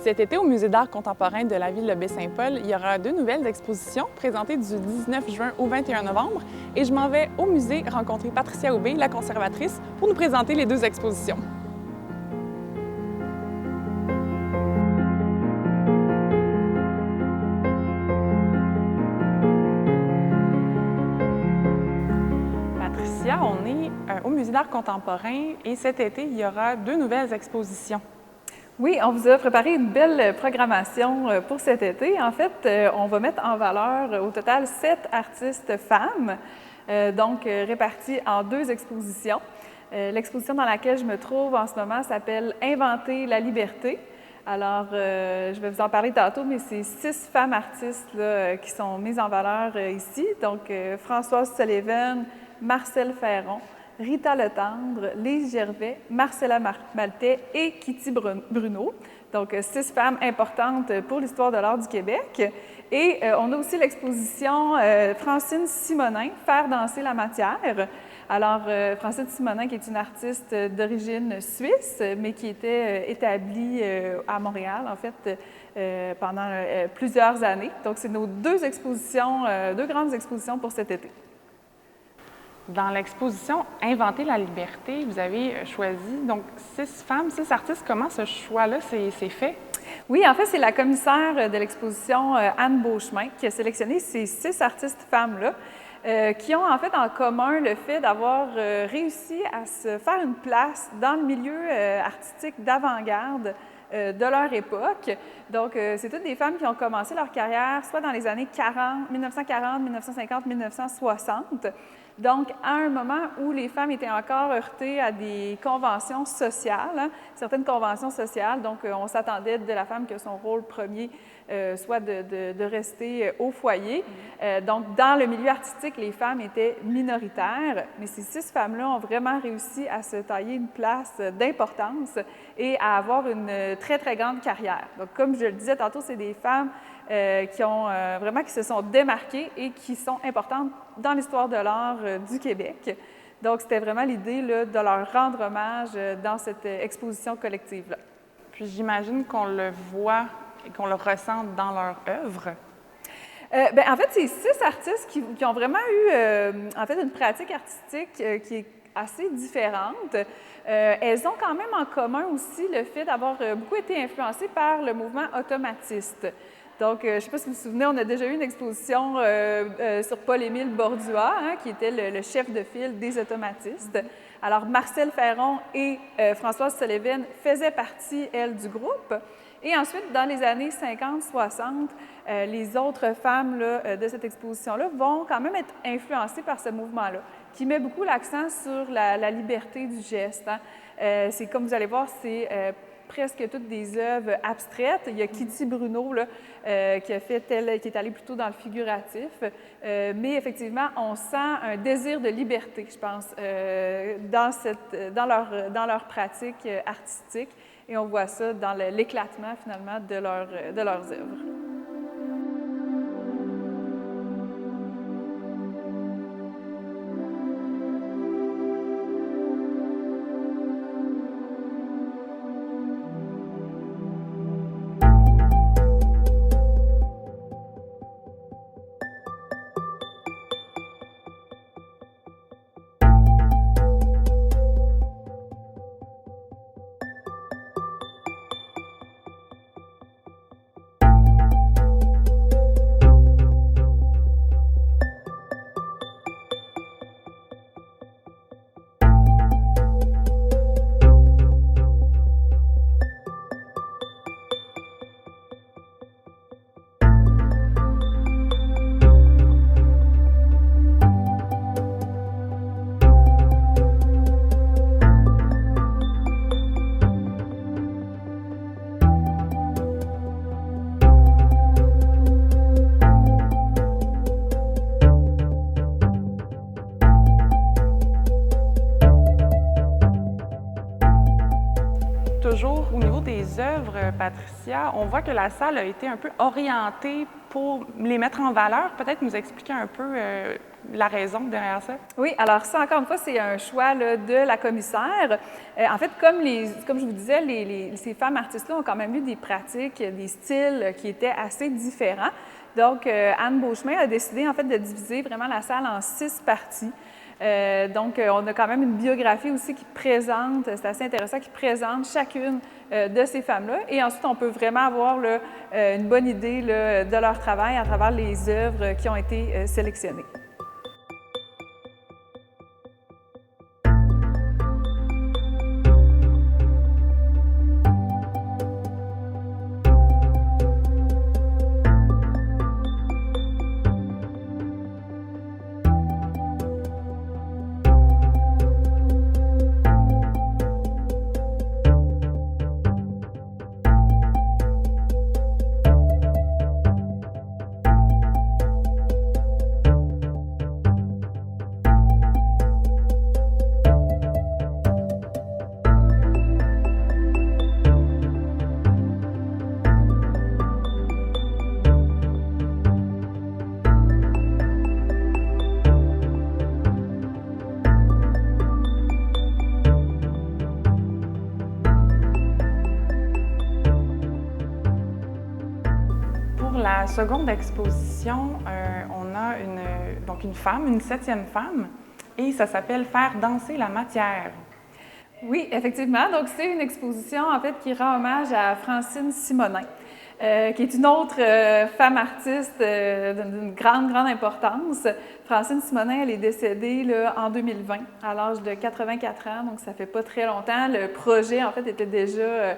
Cet été, au Musée d'art contemporain de la ville de Baie-Saint-Paul, il y aura 2 nouvelles expositions présentées du 19 juin au 21 novembre et je m'en vais au musée rencontrer Patricia Aubé, la conservatrice, pour nous présenter les 2 expositions. Patricia, on est au Musée d'art contemporain et cet été, il y aura 2 nouvelles expositions. Oui, on vous a préparé une belle programmation pour cet été. En fait, on va mettre en valeur au total 7 artistes femmes, réparties en 2 expositions. L'exposition dans laquelle je me trouve en ce moment s'appelle « Inventer la liberté ». Alors, je vais vous en parler tantôt, mais c'est 6 femmes artistes là, qui sont mises en valeur ici. Donc, Françoise Sullivan, Marcelle Ferron, Rita Letendre, Lise Gervais, Marcella Maltais et Kitty Bruno. Donc, 6 femmes importantes pour l'histoire de l'art du Québec. Et on a aussi l'exposition Francine Simonin, « Faire danser la matière ». Alors, Francine Simonin, qui est une artiste d'origine suisse, mais qui était établie à Montréal, en fait, pendant plusieurs années. Donc, c'est nos 2 expositions, 2 grandes expositions pour cet été. Dans l'exposition « Inventer la liberté », vous avez choisi donc 6 femmes, 6 artistes. Comment ce choix-là s'est fait? Oui, en fait, c'est la commissaire de l'exposition, Anne Beauchemin, qui a sélectionné ces 6 artistes femmes-là, qui ont en fait en commun le fait d'avoir réussi à se faire une place dans le milieu artistique d'avant-garde de leur époque. Donc, c'est toutes des femmes qui ont commencé leur carrière soit dans les années 1940, 1950, 1960. Donc, à un moment où les femmes étaient encore heurtées à des conventions sociales, hein, certaines conventions sociales, donc on s'attendait de la femme que son rôle premier soit de rester au foyer. Donc, dans le milieu artistique, les femmes étaient minoritaires, mais ces 6 femmes-là ont vraiment réussi à se tailler une place d'importance et à avoir une très, très grande carrière. Donc, comme je le disais tantôt, c'est des femmes qui se sont démarquées et qui sont importantes dans l'histoire de l'art du Québec. Donc, c'était vraiment l'idée là, de leur rendre hommage dans cette exposition collective-là. Puis j'imagine qu'on le voit et qu'on le ressent dans leur œuvre. En fait, c'est 6 artistes qui ont vraiment eu en fait une pratique artistique qui est assez différente. Elles ont quand même en commun aussi le fait d'avoir beaucoup été influencées par le mouvement automatiste. Donc, je ne sais pas si vous vous souvenez, on a déjà eu une exposition sur Paul-Émile Bordua, hein, qui était le chef de file des automatistes. Alors, Marcelle Ferron et Françoise Sullivan faisaient partie, elles, du groupe. Et ensuite, dans les années 50-60, les autres femmes là, de cette exposition-là vont quand même être influencées par ce mouvement-là, qui met beaucoup l'accent sur la liberté du geste. Hein. C'est comme vous allez voir, c'est presque toutes des œuvres abstraites. Il y a Kitty Bruno là, qui est allée plutôt dans le figuratif, mais effectivement, on sent un désir de liberté, je pense, dans leur pratique artistique, et on voit ça dans l'éclatement finalement de leurs œuvres. œuvres, Patricia, on voit que la salle a été un peu orientée pour les mettre en valeur. Peut-être nous expliquer un peu la raison derrière ça? Oui, alors ça, encore une fois, c'est un choix là, de la commissaire. En fait, comme je vous disais, ces femmes artistes-là ont quand même eu des pratiques, des styles qui étaient assez différents. Donc, Anne Beauchemin a décidé, en fait, de diviser vraiment la salle en 6 parties. Donc, on a quand même une biographie aussi qui présente, c'est assez intéressant, qui présente chacune de ces femmes-là. Et ensuite, on peut vraiment avoir là, une bonne idée là, de leur travail à travers les œuvres qui ont été sélectionnées. Pour la seconde exposition, on a une femme, une 7e femme, et ça s'appelle « Faire danser la matière ». Oui, effectivement. Donc, c'est une exposition, en fait, qui rend hommage à Francine Simonin, qui est une autre femme artiste d'une grande, grande importance. Francine Simonin, elle est décédée là, en 2020, à l'âge de 84 ans, donc ça fait pas très longtemps. Le projet, en fait, était déjà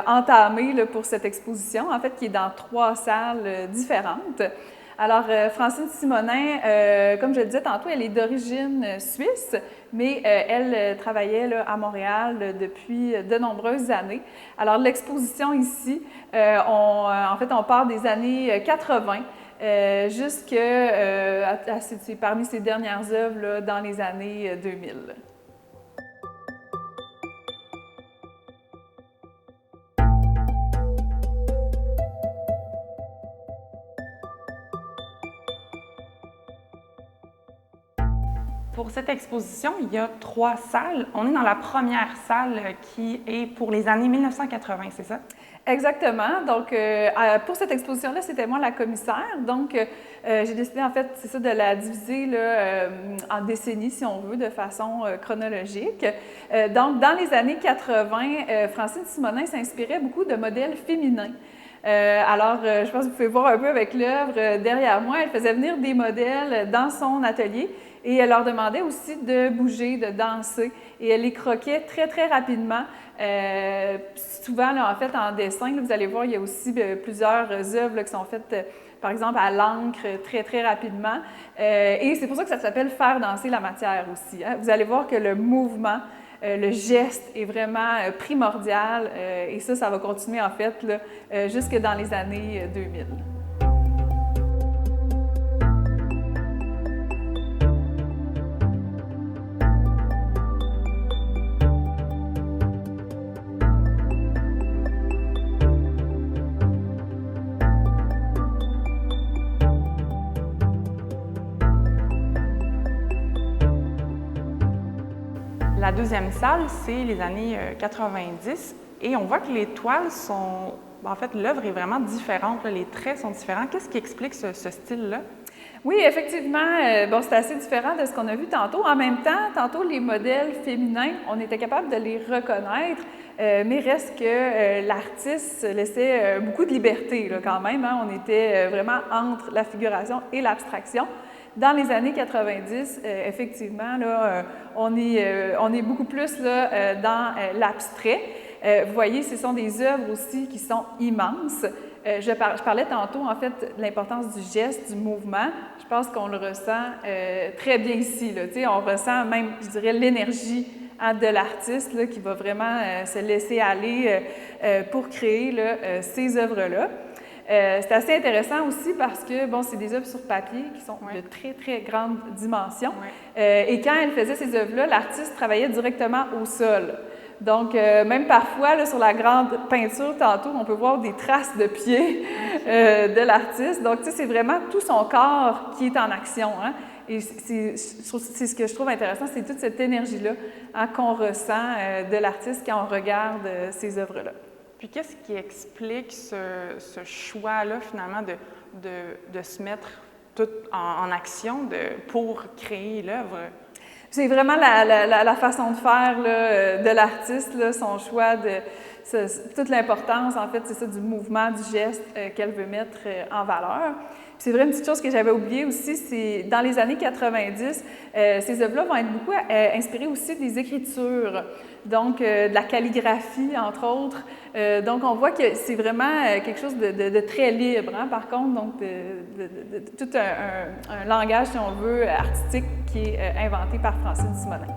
entamé là, pour cette exposition, en fait, qui est dans 3 salles différentes. Alors, Francine Simonin, comme je le disais tantôt, elle est d'origine suisse, mais elle travaillait là, à Montréal depuis de nombreuses années. Alors, l'exposition ici, en fait, on part des années 80 parmi ses dernières œuvres là, dans les années 2000. Pour cette exposition, il y a 3 salles. On est dans la première salle qui est pour les années 1980, c'est ça? Exactement. Donc, pour cette exposition-là, c'était moi la commissaire. Donc, j'ai décidé, en fait, c'est ça, de la diviser là, en décennies, si on veut, de façon chronologique. Donc, dans les années 80, Francine Simonin s'inspirait beaucoup de modèles féminins. Alors, je pense que vous pouvez voir un peu avec l'œuvre derrière moi. Elle faisait venir des modèles dans son atelier et elle leur demandait aussi de bouger, de danser. Et elle les croquait très, très rapidement. Souvent, là, en fait, en dessin, là, vous allez voir, il y a aussi plusieurs œuvres là, qui sont faites, par exemple, à l'encre, très, très rapidement. Et c'est pour ça que ça s'appelle « faire danser la matière » aussi. Hein? Vous allez voir que le mouvement, le geste est vraiment primordial et ça va continuer en fait là, jusque dans les années 2000. La deuxième salle, c'est les années 90 et on voit que les toiles sont... En fait, l'œuvre est vraiment différente, là, les traits sont différents. Qu'est-ce qui explique ce style-là? Oui, effectivement, bon, c'est assez différent de ce qu'on a vu tantôt. En même temps, tantôt, les modèles féminins, on était capable de les reconnaître, mais reste que l'artiste laissait beaucoup de liberté là, quand même. Hein? On était vraiment entre la figuration et l'abstraction. Dans les années 90, effectivement, là, on est beaucoup plus là, dans l'abstrait. Vous voyez, ce sont des œuvres aussi qui sont immenses. Je parlais tantôt, en fait, de l'importance du geste, du mouvement. Je pense qu'on le ressent très bien ici. Là, on ressent même, je dirais, l'énergie de l'artiste là, qui va vraiment se laisser aller pour créer là, ces œuvres-là. C'est assez intéressant aussi parce que, bon, c'est des œuvres sur papier qui sont de très, très grande dimension. Et quand elle faisait ces œuvres-là, l'artiste travaillait directement au sol. Donc, même parfois, là, sur la grande peinture, tantôt, on peut voir des traces de pieds de l'artiste. Donc, tu sais, c'est vraiment tout son corps qui est en action, hein? Et c'est ce que je trouve intéressant, c'est toute cette énergie-là, hein, qu'on ressent de l'artiste quand on regarde ces œuvres-là. Puis qu'est-ce qui explique ce choix-là, finalement, de se mettre tout en action pour créer l'œuvre? C'est vraiment la façon de faire là, de l'artiste, là, son choix, toute l'importance, en fait, c'est ça, du mouvement, du geste qu'elle veut mettre en valeur. Puis c'est vrai, une petite chose que j'avais oubliée aussi, c'est dans les années 90, ces œuvres-là vont être beaucoup inspirées aussi des écritures, donc de la calligraphie, entre autres. Donc, on voit que c'est vraiment quelque chose de très libre, hein, par contre, donc de tout un langage, si on veut, artistique qui est inventé par Francine Simonin.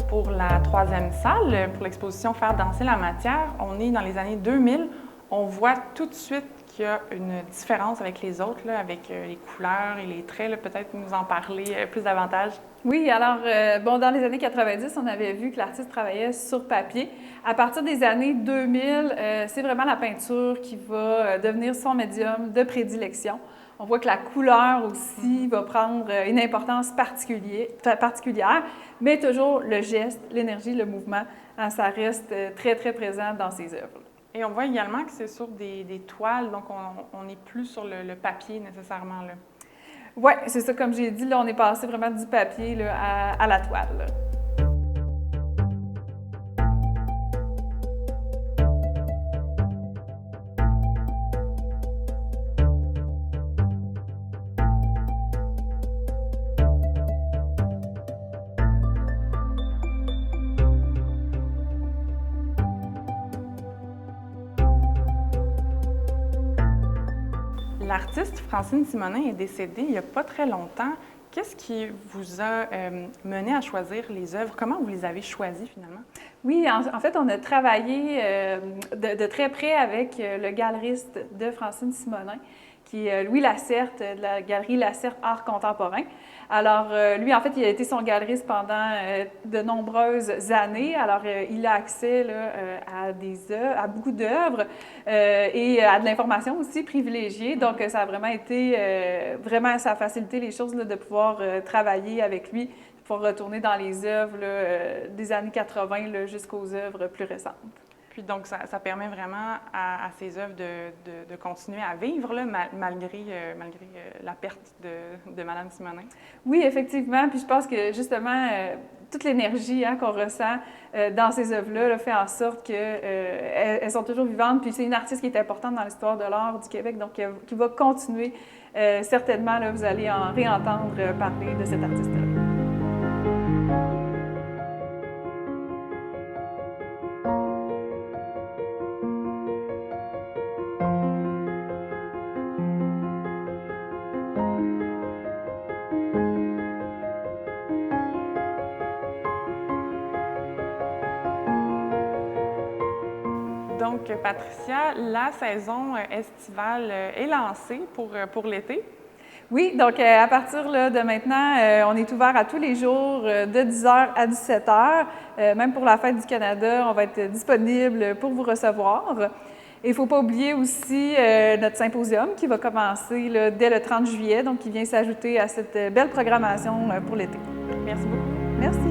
Pour la troisième salle, pour l'exposition Faire danser la matière, on est dans les années 2000. On voit tout de suite qu'il y a une différence avec les autres, là, avec les couleurs et les traits. Peut-être nous en parler plus davantage. Oui, alors, bon, dans les années 90, on avait vu que l'artiste travaillait sur papier. À partir des années 2000, c'est vraiment la peinture qui va devenir son médium de prédilection. On voit que la couleur aussi va prendre une importance particulière, mais toujours le geste, l'énergie, le mouvement, hein, ça reste très, très présent dans ses œuvres. Et on voit également que c'est sur des toiles, donc on n'est plus sur le papier nécessairement, là. Oui, c'est ça, comme j'ai dit, là, on est passé vraiment du papier là, à la toile, là. L'artiste Francine Simonin est décédée il n'y a pas très longtemps. Qu'est-ce qui vous a mené à choisir les œuvres? Comment vous les avez choisies finalement? Oui, en fait, on a travaillé de très près avec le galeriste de Francine Simonin, qui est Louis Lacerte, de la galerie Lacerte Art Contemporain. Alors, lui, en fait, il a été son galeriste pendant de nombreuses années. Alors, il a accès là, à beaucoup d'œuvres et à de l'information aussi privilégiée. Donc, ça a vraiment été, ça a facilité les choses là, de pouvoir travailler avec lui, de pouvoir retourner dans les œuvres là, des années 80 là, jusqu'aux œuvres plus récentes. Puis donc, ça permet vraiment à ces œuvres de continuer à vivre, là, malgré la perte de Mme Simonin. Oui, effectivement. Puis je pense que justement, toute l'énergie hein, qu'on ressent dans ces œuvres-là fait en sorte qu'elles sont toujours vivantes. Puis c'est une artiste qui est importante dans l'histoire de l'art du Québec, donc qui va continuer. Certainement, là, vous allez en réentendre parler de cet artiste-là. Donc, Patricia, la saison estivale est lancée pour l'été. Oui, donc à partir là, de maintenant, on est ouvert à tous les jours de 10h à 17h. Même pour la Fête du Canada, on va être disponible pour vous recevoir. Et il ne faut pas oublier aussi notre symposium qui va commencer là, dès le 30 juillet, donc qui vient s'ajouter à cette belle programmation pour l'été. Merci beaucoup. Merci.